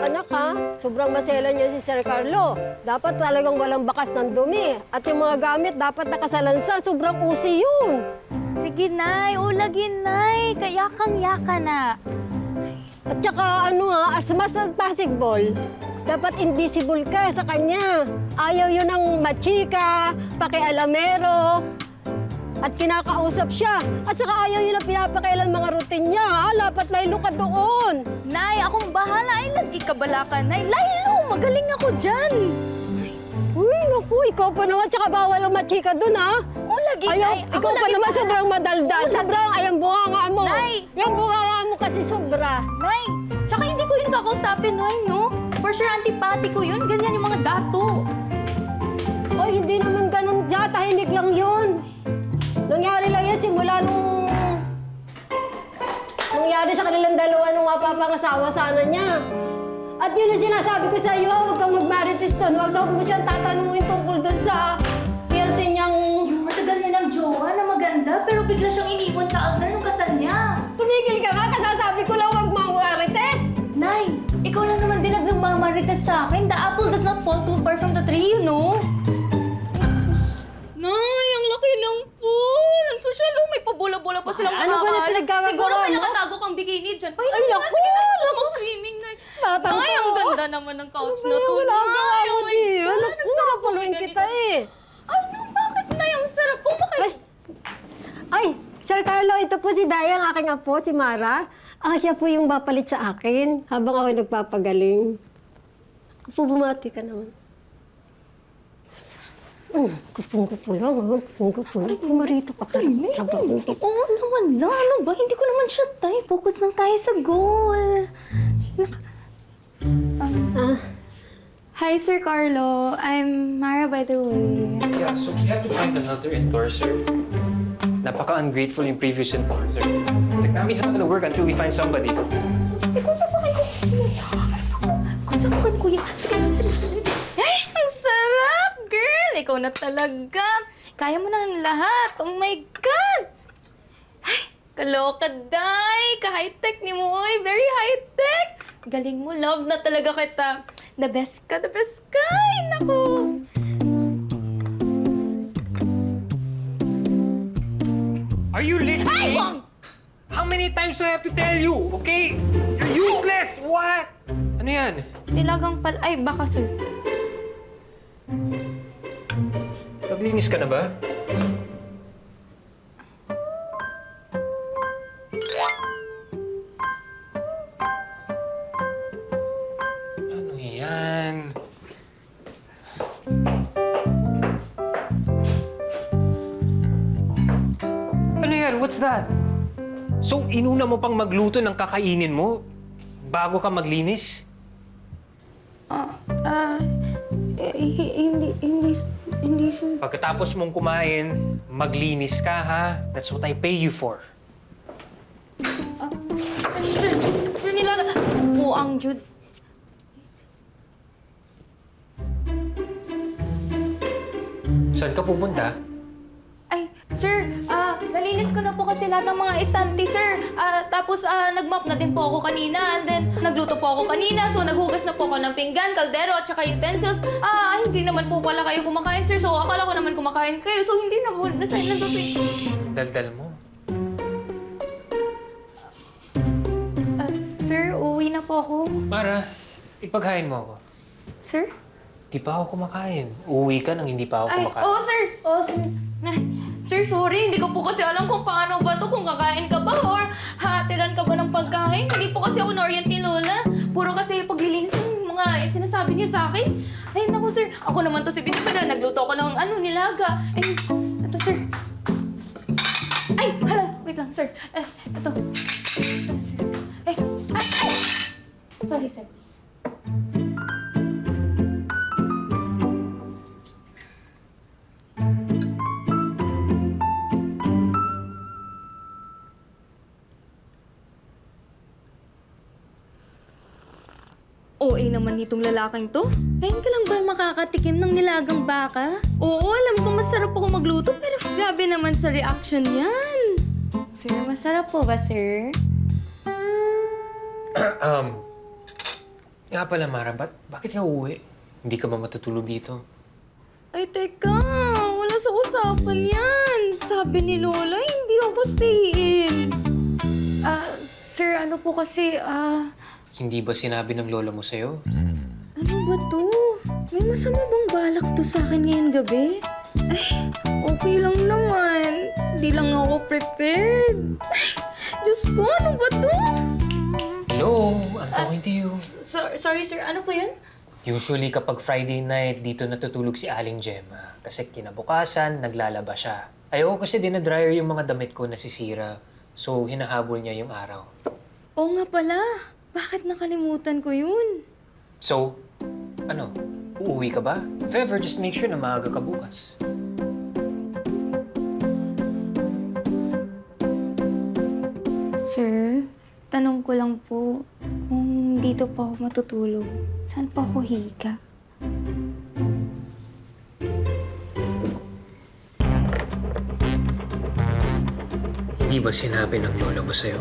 anak, ha? Sobrang maselan niya si Sir Carlo. Dapat talagang walang bakas ng dumi. At yung mga gamit dapat nakasalansa. Sobrang usi yun. Sige, Nay. Ulagin, Nay. Kayakang-yaka na. At saka as much as possible, dapat invisible ka sa kanya. Ayaw yun ng machika, pakialamero, at kinakausap siya. At saka ayaw yun ang pinapakialam mga routine niya, ha? Dapat laylo ka doon. Nay, akong bahala. Ay, lagi ka bala ka, Nay. Laylo, magaling ako dyan. Uy, naku, ikaw pa naman, tsaka bawal ang machika doon, ha? Lagi, Ayaw, Nay. ikaw pa naman sobrang madaldal. Sobrang ayang bunganga mo. Nay! Yung bunganga mo kasi sobra. Nay, tsaka hindi ko yun kakausapin, Nay, no? For sure, antipati ko yun. Ganyan yung mga dato. Oy, hindi naman ganun dyan. Tahimik lang yun. Nangyari lang yan simula nung nangyari sa kanilang dalawa nung mapapangasawa sana niya. At yun ang sinasabi ko sa iyo, huwag kang magmarites doon. Huwag mo siyang tatanungin tungkol doon sa fiancé niyang... Yung matagal niya ng jowa na maganda, pero bigla siyang iniwan sa altar nung kasal niya. Tumigil ka nga, kasasabi ko lang huwag mamarites. Nay, ikaw lang naman din nagmamarites sa akin. The apple does not fall too far from the tree, you know? Nay, ang laki ng pool! Ang social, may pabola-bola pa silang Ano ba na nakakaalam. pinaggagawa Siguro may mo? nakatago kang bikini dyan. Ay, Pahiram naku! naman, sige na siya mag-swimming, Nay. Tatang Nay, ko. ang ganda naman ng couch na to. Wala Nay, gawa mo, oh my di. God, Ano, ang sarap nakapuluin ng kita ganito. eh. Ano, bakit, Nay? Ang sarap po Ay, Sir Carlo, ito po si Dayang, aking apo, si Mara. Siya po yung bapalit sa akin habang ako nagpapagaling. Apo, bumati ka naman. Kupong-kupo lang, ha? Kupong-kupo lang. Pumarito ka pa. Trabaho dito. Oo naman lang. Ano ba? Hindi ko naman siya tayo. Focus lang tayo sa goal. Hi, Sir Carlo. I'm Mara, by the way. Yeah, so we have to find another endorser. Napaka-ungrateful yung previous endorser. The campaign's not gonna work until we find somebody. Kusapakan ko yan. Sige. Ay, ang sarap, girl. Ikaw na talaga. Kaya mo na ang lahat. Oh my God. Ay, kaloka, day. Ka-high-tech ni mo, oy. Very high-tech. Galing mo, love na talaga kita. The best ka, the best ka. Ay, naku. Are you Ay, listening? Wong! How many times do I have to tell you, okay? You're useless! What? Ano yan? Nilagang pal... Ay, baka, sir. Naglinis ka na ba? Ano yan? Ano yan? What's that? So, inuna mo pang magluto ng kakainin mo bago ka maglinis? Hindi, sir. Pagkatapos mong kumain, maglinis ka, ha? That's what I pay you for. Sir, nilaga... Buang, Jude. Saan ka pupunta? Ay, sir, nalinis ko na po kasi lahat ng mga estante, sir. Tapos, nag-mop na din po ako kanina. And then, nagluto po ako kanina. So, naghugas na po ako ng pinggan, kaldero, at saka utensils. Hindi naman po pala kayo kumakain, sir. So, akala ko naman kumakain kayo. So, hindi na po. Nasa Daldal mo. Sir, uwi na po ako. Mara, ipaghain mo ako. Sir? Di pa ako kumakain. Uuwi ka nang hindi pa ako Ay, kumakain. sir. Sir. Ay, sir, sorry. Hindi ko po kasi alam kung paano ba to, kung kakain ka ba or hatiran ka ba ng pagkain. Hindi po kasi ako na-orient ni Lola. Puro kasi paglilinis yung mga sinasabi niya sa akin. Ay, naku, sir. Ako naman to si Binibida. Nagluto ako ng nilaga. Ay, ito, sir. Ay, hala. Wait lang, sir. Ito. Sir. Ay. Sorry, sir. OA naman nitong lalaking to. Ngayon ka lang ba makakatikim ng nilagang baka? Oo, alam ko masarap ako magluto, pero grabe naman sa reaction yan. Sir, masarap po ba, sir? Nga pala, Mara, bakit ka uuwi? Hindi ka ba matutulog dito? Ay, teka. Wala sa usapan yan. Sabi ni Lola, hindi ako stay-in. Sir, ano po kasi, Hindi ba sinabi ng lola mo sa'yo? ano ba to? May masama bang balak to sa akin ngayong gabi? Ay, okay lang naman. Di lang ako prepared. Ay, Diyos ko, ano ba to? Hello, I'm talking to you. Sorry, sir. Ano po yun? Usually kapag Friday night, dito natutulog si Aling Gemma. Kasi kinabukasan, naglalaba siya. Ayoko kasi dinadryer yung mga damit ko nasisira. So, hinahabol niya yung araw. Oo nga pala. Bakit nakalimutan ko yun? So, ano? Uuwi ka ba? If ever, just make sure na maaga ka bukas. Sir, tanong ko lang po, kung dito po ako matutulog, saan po ako higa? Hindi ba sinabi ng lola mo sa'yo?